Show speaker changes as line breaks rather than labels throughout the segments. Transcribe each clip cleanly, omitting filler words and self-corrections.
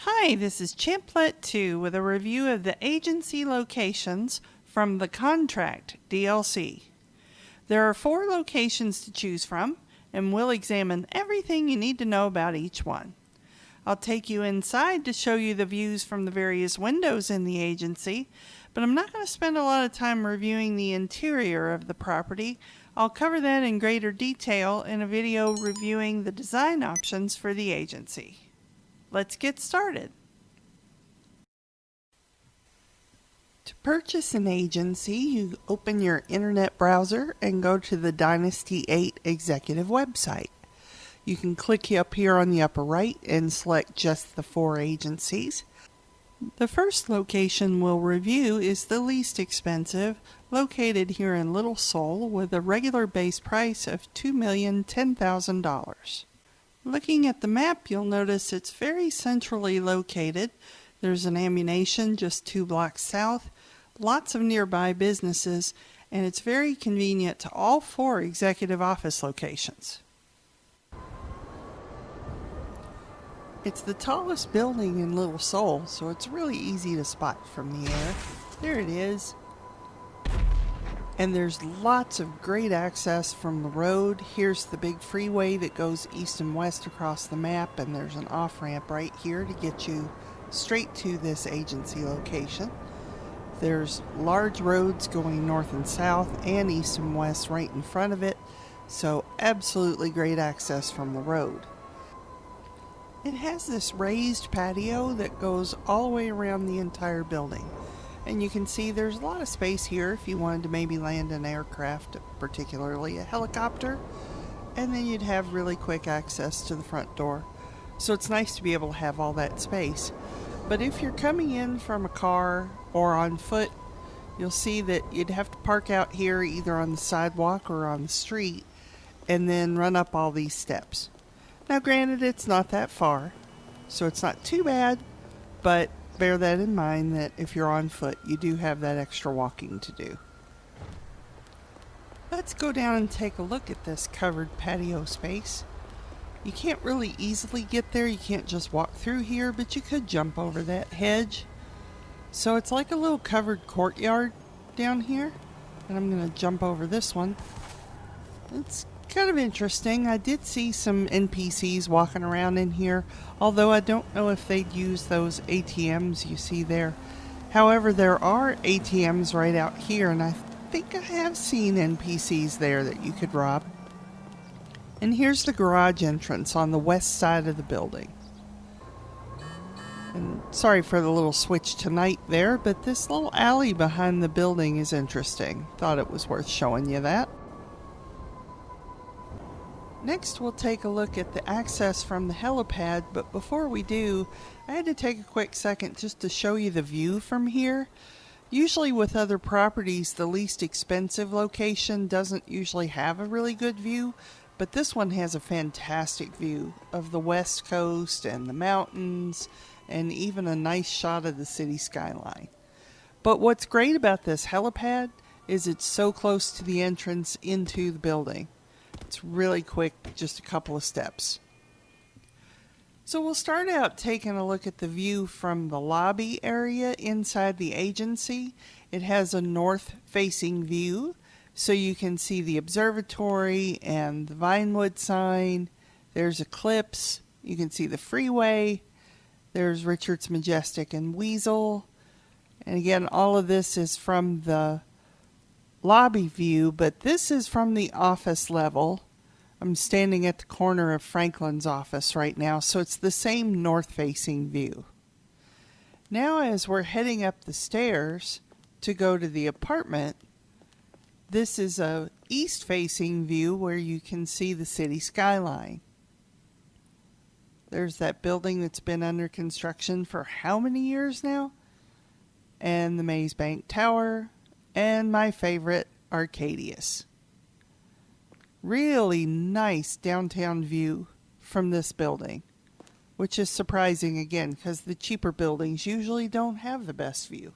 Hi, this is Champlet 2 with a review of the agency locations from the Contract DLC. There are 4 locations to choose from, and we'll examine everything you need to know about each one. I'll take you inside to show you the views from the various windows in the agency, but I'm not going to spend a lot of time reviewing the interior of the property. I'll cover that in greater detail in a video reviewing the design options for the agency. Let's get started. To purchase an agency, you open your internet browser and go to the Dynasty 8 executive website. You can click up here on the upper right and select just the 4 agencies. The first location we'll review is the least expensive, located here in Little Seoul with a regular base price of $2,010,000. Looking at the map, you'll notice it's very centrally located. There's an ammunition just 2 blocks south, lots of nearby businesses, and it's very convenient to all 4 executive office locations. It's the tallest building in Little Seoul, so it's really easy to spot from the air. There it is. And there's lots of great access from the road. Here's the big freeway that goes east and west across the map, and there's an off-ramp right here to get you straight to this agency location. There's large roads going north and south and east and west right in front of it, so absolutely great access from the road. It has this raised patio that goes all the way around the entire building. And you can see there's a lot of space here if you wanted to maybe land an aircraft, particularly a helicopter, and then you'd have really quick access to the front door. So it's nice to be able to have all that space. But if you're coming in from a car or on foot, you'll see that you'd have to park out here either on the sidewalk or on the street and then run up all these steps. Now granted, it's not that far, so it's not too bad, but bear that in mind that if you're on foot, you do have that extra walking to do. Let's go down and take a look at this covered patio space. You can't really easily get there. You can't just walk through here, but you could jump over that hedge. So it's like a little covered courtyard down here. And I'm going to jump over this one. It's kind of interesting. I did see some NPCs walking around in here, although I don't know if they'd use those ATMs you see there. However, there are ATMs right out here, and I think I have seen NPCs there that you could rob. And here's the garage entrance on the west side of the building. And sorry for the little switch to night there, but this little alley behind the building is interesting. Thought it was worth showing you that. Next, we'll take a look at the access from the helipad, but before we do, I had to take a quick second just to show you the view from here. Usually with other properties, the least expensive location doesn't usually have a really good view, but this one has a fantastic view of the west coast and the mountains, and even a nice shot of the city skyline. But what's great about this helipad is it's so close to the entrance into the building. It's really quick, just a couple of steps. So we'll start out taking a look at the view from the lobby area inside the agency. It has a north-facing view, so you can see the observatory and the Vinewood sign. There's Eclipse. You can see the freeway. There's Richards, Majestic, and Weasel. And again, all of this is from the lobby view, but this is from the office level. I'm standing at the corner of Franklin's office right now, so it's the same north-facing view. Now as we're heading up the stairs to go to the apartment, this is a east-facing view where you can see the city skyline. There's that building that's been under construction for how many years now? And the Maze Bank Tower, and my favorite, Arcadius. Really nice downtown view from this building, which is surprising again because the cheaper buildings usually don't have the best view.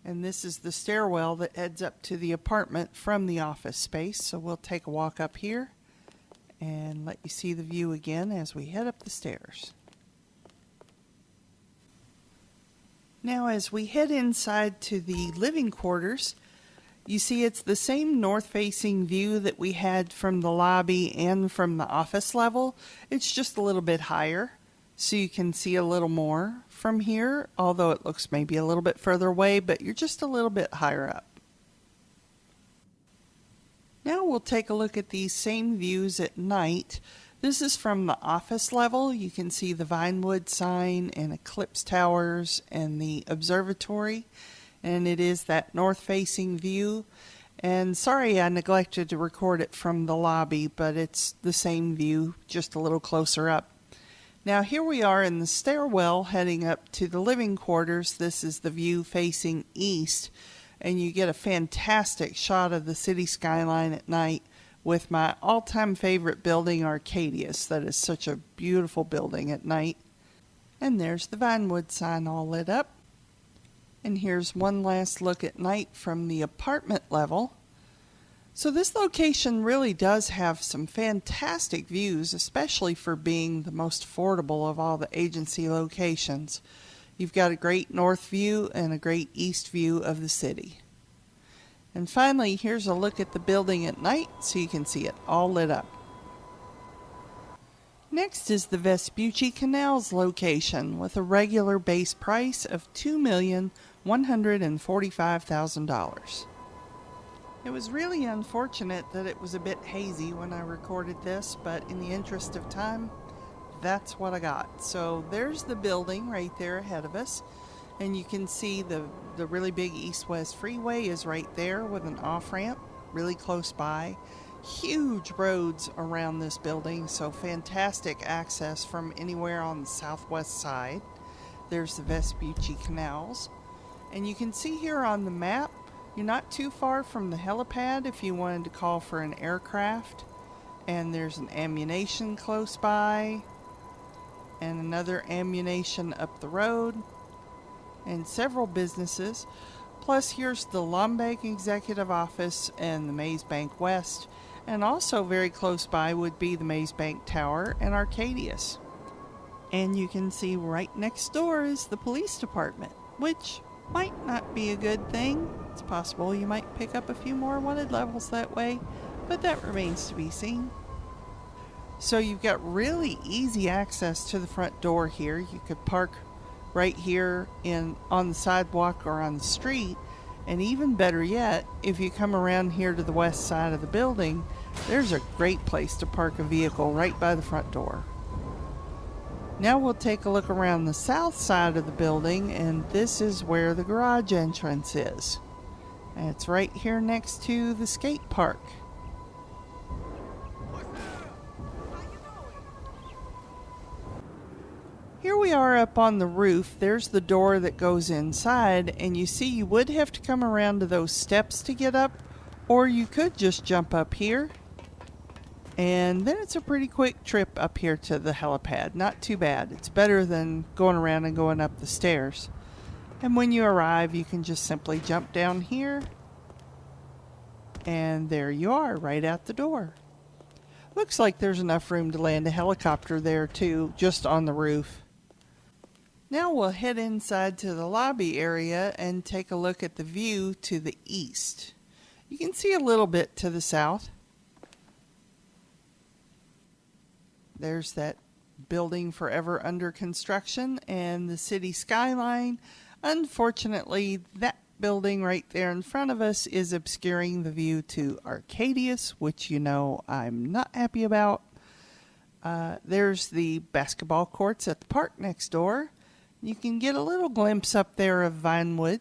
And this is the stairwell that heads up to the apartment from the office space, so we'll take a walk up here and let you see the view again as we head up the stairs. Now as we head inside to the living quarters, you see it's the same north-facing view that we had from the lobby and from the office level. It's just a little bit higher, so you can see a little more from here, although it looks maybe a little bit further away, but you're just a little bit higher up. Now we'll take a look at these same views at night. This is from the office level. You can see the Vinewood sign and Eclipse Towers and the observatory. And it is that north-facing view. And sorry I neglected to record it from the lobby, but it's the same view, just a little closer up. Now here we are in the stairwell heading up to the living quarters. This is the view facing east, and you get a fantastic shot of the city skyline at night with my all-time favorite building, Arcadius. That is such a beautiful building at night. And there's the Vinewood sign all lit up. And here's one last look at night from the apartment level. So this location really does have some fantastic views, especially for being the most affordable of all the agency locations. You've got a great north view and a great east view of the city. And finally, here's a look at the building at night so you can see it all lit up. Next is the Vespucci Canals location with a regular base price of $2,145,000. It was really unfortunate that it was a bit hazy when I recorded this, but in the interest of time, that's what I got. So there's the building right there ahead of us, and you can see the really big east-west freeway is right there with an off-ramp really close by. Huge roads around this building, so fantastic access from anywhere on the southwest side. There's the Vespucci Canals, and you can see here on the map you're not too far from the helipad if you wanted to call for an aircraft, and there's an ammunition close by and another ammunition up the road and several businesses. Plus here's the Lombek Executive Office and the Maze Bank West. And also very close by would be the Maze Bank Tower and Arcadius. And you can see right next door is the police department, which might not be a good thing. It's possible you might pick up a few more wanted levels that way, but that remains to be seen. So you've got really easy access to the front door here. You could park right here on the sidewalk or on the street. And even better yet, if you come around here to the west side of the building, there's a great place to park a vehicle right by the front door. Now we'll take a look around the south side of the building, and this is where the garage entrance is. And it's right here next to the skate park. Here we are up on the roof. There's the door that goes inside, and you see you would have to come around to those steps to get up, or you could just jump up here, and then it's a pretty quick trip up here to the helipad. Not too bad. It's better than going around and going up the stairs. And when you arrive, you can just simply jump down here, and there you are, right out the door. Looks like there's enough room to land a helicopter there too, just on the roof. Now we'll head inside to the lobby area and take a look at the view to the east. You can see a little bit to the south. There's that building forever under construction and the city skyline. Unfortunately, that building right there in front of us is obscuring the view to Arcadius, which you know I'm not happy about. There's the basketball courts at the park next door. You can get a little glimpse up there of Vinewood.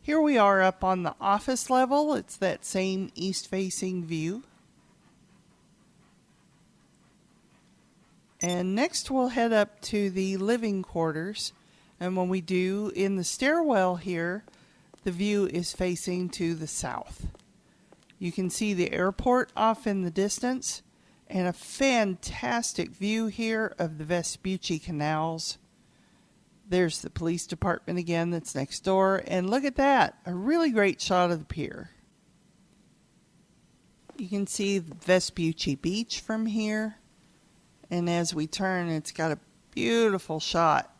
Here we are up on the office level. It's that same east-facing view. And next we'll head up to the living quarters. And when we do, in the stairwell here, the view is facing to the south. You can see the airport off in the distance, and a fantastic view here of the Vespucci Canals. There's the police department again that's next door, and look at that, a really great shot of the pier. You can see Vespucci Beach from here. And as we turn, it's got a beautiful shot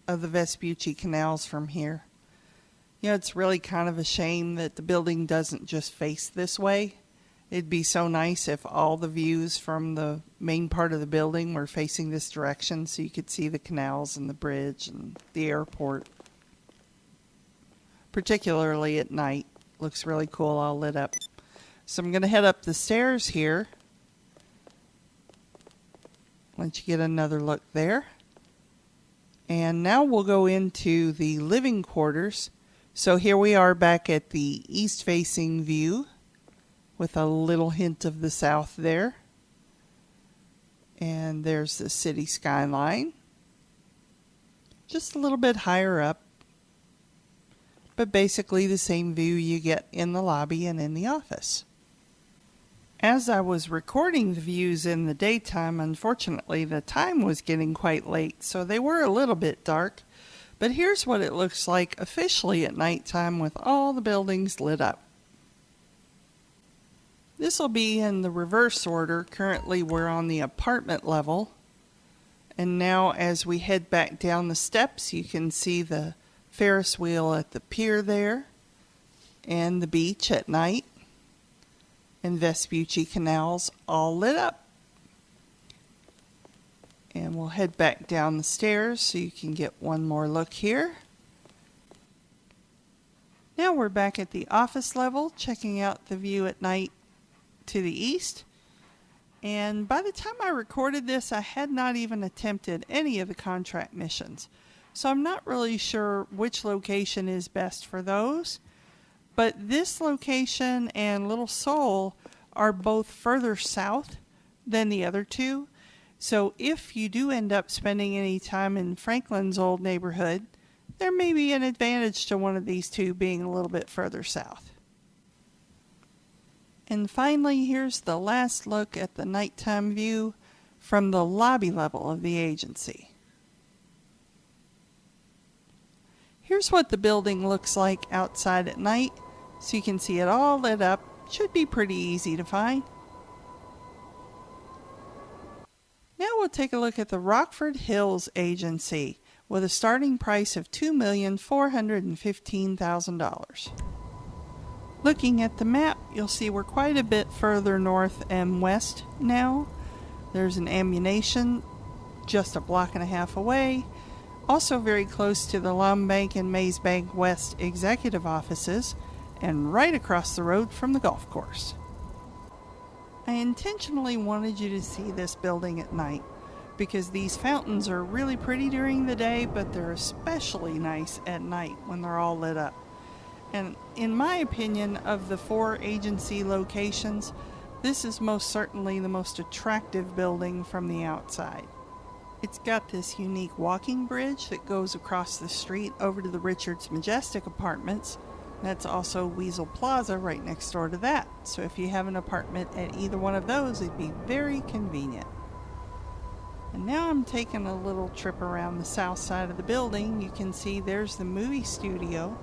of the Vespucci Canals from here. You know, it's really kind of a shame that the building doesn't just face this way. It'd be so nice if all the views from the main part of the building were facing this direction so you could see the canals and the bridge and the airport. Particularly at night. Looks really cool all lit up. So I'm going to head up the stairs here. Let you get another look there. And now we'll go into the living quarters. So here we are back at the east-facing view with a little hint of the south there. And there's the city skyline. Just a little bit higher up. But basically the same view you get in the lobby and in the office. As I was recording the views in the daytime, unfortunately the time was getting quite late, so they were a little bit dark. But here's what it looks like officially at nighttime with all the buildings lit up. This will be in the reverse order. Currently we're on the apartment level. And now as we head back down the steps, you can see the Ferris wheel at the pier there. And the beach at night. And Vespucci Canals all lit up. And we'll head back down the stairs so you can get one more look here. Now we're back at the office level, checking out the view at night to the east. And by the time I recorded this, I had not even attempted any of the contract missions. So I'm not really sure which location is best for those. But this location and Little Seoul are both further south than the other two. So if you do end up spending any time in Franklin's old neighborhood, there may be an advantage to one of these two being a little bit further south. And finally, here's the last look at the nighttime view from the lobby level of the agency. Here's what the building looks like outside at night, so you can see it all lit up. Should be pretty easy to find. Now we'll take a look at the Rockford Hills agency with a starting price of $2,415,000. Looking at the map, you'll see we're quite a bit further north and west now. There's an ammunition just a block and a half away. Also very close to the Lombank and Mays Bank West executive offices, and right across the road from the golf course. I intentionally wanted you to see this building at night because these fountains are really pretty during the day, but they're especially nice at night when they're all lit up. And in my opinion, of the 4 agency locations, this is most certainly the most attractive building from the outside. It's got this unique walking bridge that goes across the street over to the Richards Majestic Apartments. That's also Weasel Plaza right next door to that. So if you have an apartment at either one of those, it'd be very convenient. And now I'm taking a little trip around the south side of the building. You can see there's the movie studio.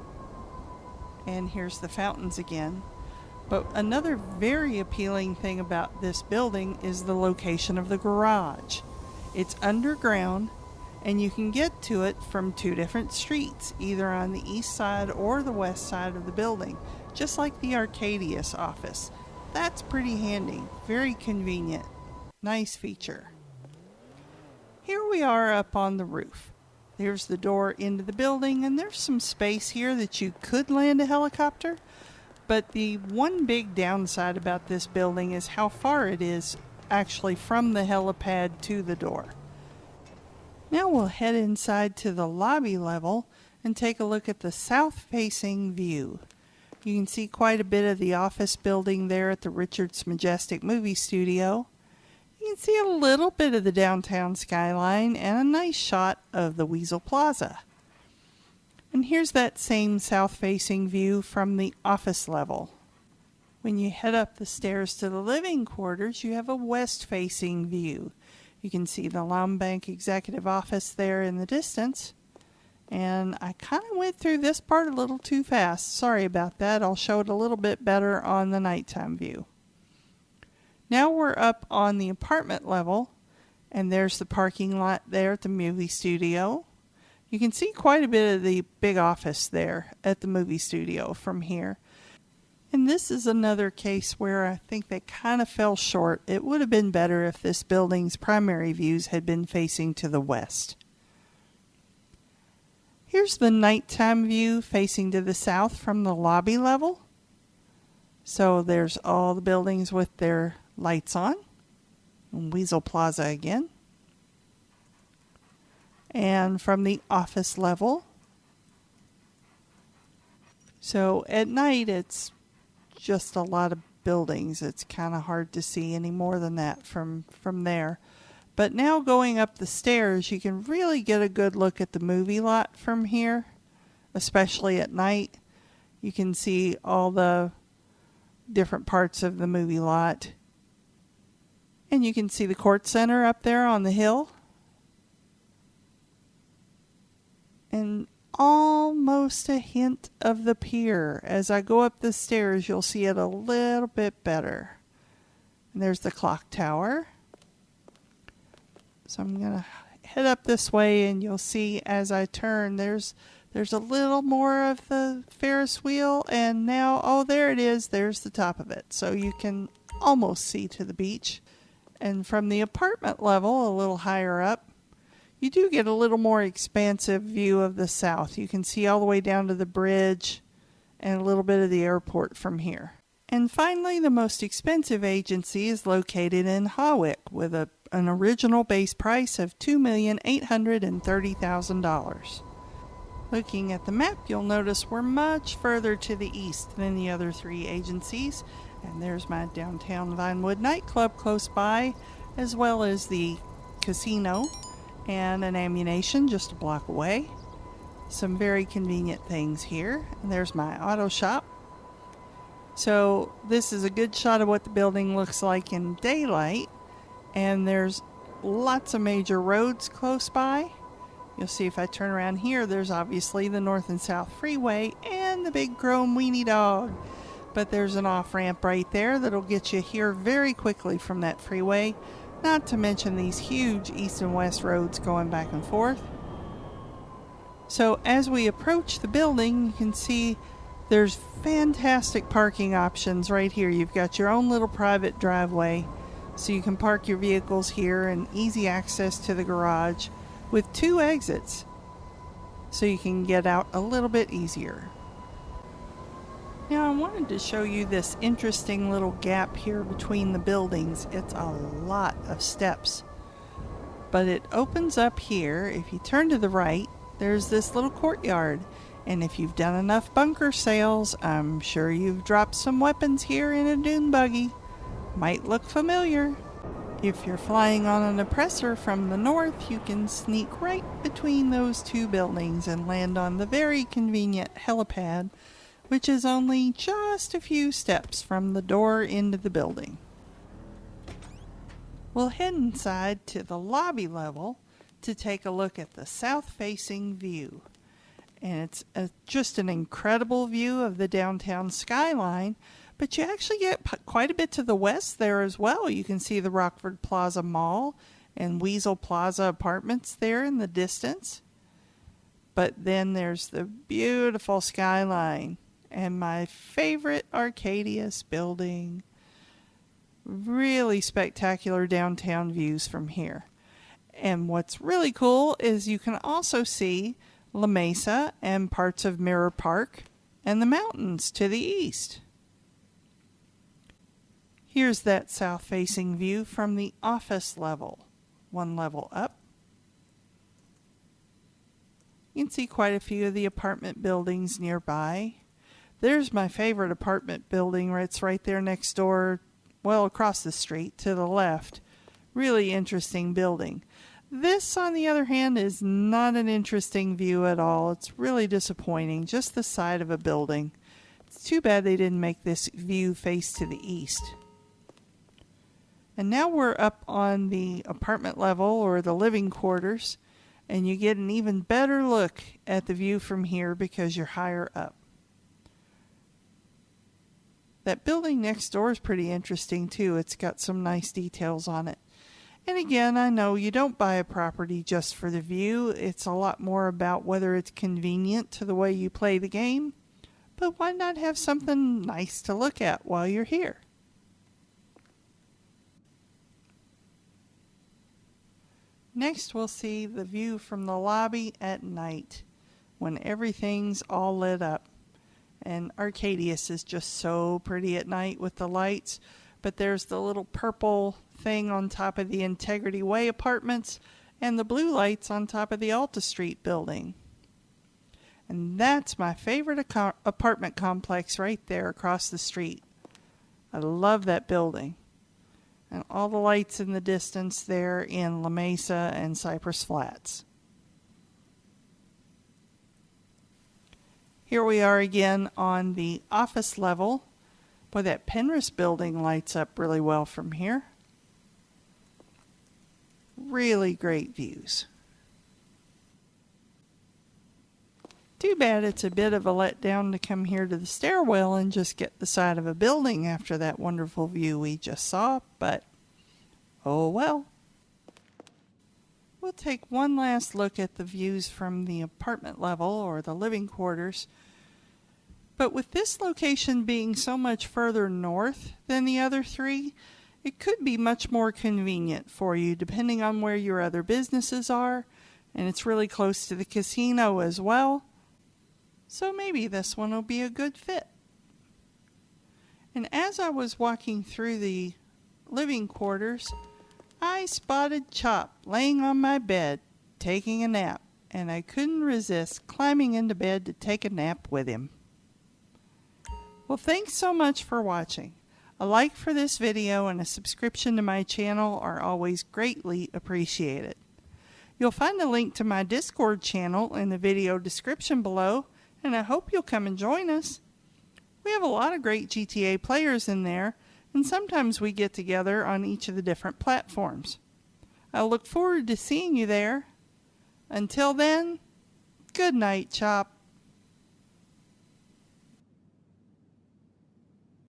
And here's the fountains again. But another very appealing thing about this building is the location of the garage. It's underground, and you can get to it from 2 different streets, either on the east side or the west side of the building, just like the Arcadius office. That's pretty handy, very convenient, nice feature. Here we are up on the roof. There's the door into the building, and there's some space here that you could land a helicopter, but the one big downside about this building is how far it is actually from the helipad to the door. Now we'll head inside to the lobby level and take a look at the south-facing view. You can see quite a bit of the office building there at the Richards Majestic Movie Studio. You can see a little bit of the downtown skyline and a nice shot of the Weasel Plaza. And here's that same south-facing view from the office level. When you head up the stairs to the living quarters, you have a west-facing view. You can see the Lombank Executive Office there in the distance. And I kind of went through this part a little too fast. Sorry about that. I'll show it a little bit better on the nighttime view. Now we're up on the apartment level, and there's the parking lot there at the movie studio. You can see quite a bit of the big office there at the movie studio from here. And this is another case where I think they kind of fell short. It would have been better if this building's primary views had been facing to the west. Here's the nighttime view facing to the south from the lobby level. So there's all the buildings with their lights on. And Weasel Plaza again. And from the office level. So at night it's just a lot of buildings. It's kind of hard to see any more than that from there. But now going up the stairs, you can really get a good look at the movie lot from here, especially at night. You can see all the different parts of the movie lot. And you can see the court center up there on the hill. And almost a hint of the pier. As I go up the stairs, you'll see it a little bit better. And there's the clock tower. So I'm going to head up this way, and you'll see as I turn, there's a little more of the Ferris wheel, and now, oh, there it is. There's the top of it. So you can almost see to the beach. And from the apartment level, a little higher up, you do get a little more expansive view of the south. You can see all the way down to the bridge and a little bit of the airport from here. And finally, the most expensive agency is located in Hawick with an original base price of $2,830,000. Looking at the map, you'll notice we're much further to the east than the other three agencies. And there's my downtown Vinewood nightclub close by, as well as the casino and an ammunition just a block away. Some very convenient things here. And there's my auto shop. So this is a good shot of what the building looks like in daylight. And there's lots of major roads close by. You'll see if I turn around here, there's obviously the North and South Freeway and the big chrome weenie dog. But there's an off-ramp right there that'll get you here very quickly from that freeway. Not to mention these huge east and west roads going back and forth. So as we approach the building, you can see there's fantastic parking options right here. You've got your own little private driveway, so you can park your vehicles here and easy access to the garage with 2 exits, so you can get out a little bit easier. Now I wanted to show you this interesting little gap here between the buildings. It's a lot of steps, but it opens up here. If you turn to the right, there's this little courtyard. And if you've done enough bunker sales, I'm sure you've dropped some weapons here in a dune buggy. Might look familiar. If you're flying on an oppressor from the north, you can sneak right between those 2 buildings and land on the very convenient helipad, which is only just a few steps from the door into the building. We'll head inside to the lobby level to take a look at the south-facing view. And it's just an incredible view of the downtown skyline, but you actually get quite a bit to the west there as well. You can see the Rockford Plaza Mall and Weasel Plaza apartments there in the distance. But then there's the beautiful skyline and my favorite Arcadius building. Really spectacular downtown views from here. And what's really cool is you can also see La Mesa and parts of Mirror Park and the mountains to the east. Here's that south-facing view from the office level, 1 level up. You can see quite a few of the apartment buildings nearby. There's my favorite apartment building. It's right there next door, well, across the street to the left. Really interesting building. This, on the other hand, is not an interesting view at all. It's really disappointing. Just the side of a building. It's too bad they didn't make this view face to the east. And now we're up on the apartment level or the living quarters, and you get an even better look at the view from here because you're higher up. That building next door is pretty interesting too. It's got some nice details on it. And again, I know you don't buy a property just for the view. It's a lot more about whether it's convenient to the way you play the game. But why not have something nice to look at while you're here? Next, we'll see the view from the lobby at night when everything's all lit up. And Arcadius is just so pretty at night with the lights. But there's the little purple thing on top of the Integrity Way apartments and the blue lights on top of the Alta Street building. And that's my favorite apartment complex right there across the street. I love that building. And all the lights in the distance there in La Mesa and Cypress Flats. Here we are again on the office level. Boy, that Penrith building lights up really well from here. Really great views. Too bad it's a bit of a letdown to come here to the stairwell and just get the side of a building after that wonderful view we just saw, but oh well. We'll take one last look at the views from the apartment level or the living quarters. But with this location being so much further north than the other three, it could be much more convenient for you depending on where your other businesses are, and it's really close to the casino as well. So maybe this one will be a good fit. And as I was walking through the living quarters, I spotted Chop laying on my bed, taking a nap, and I couldn't resist climbing into bed to take a nap with him. Well, thanks so much for watching. A like for this video and a subscription to my channel are always greatly appreciated. You'll find a link to my Discord channel in the video description below, and I hope you'll come and join us. We have a lot of great GTA players in there, and sometimes we get together on each of the different platforms. I look forward to seeing you there. Until then, good night, Chop.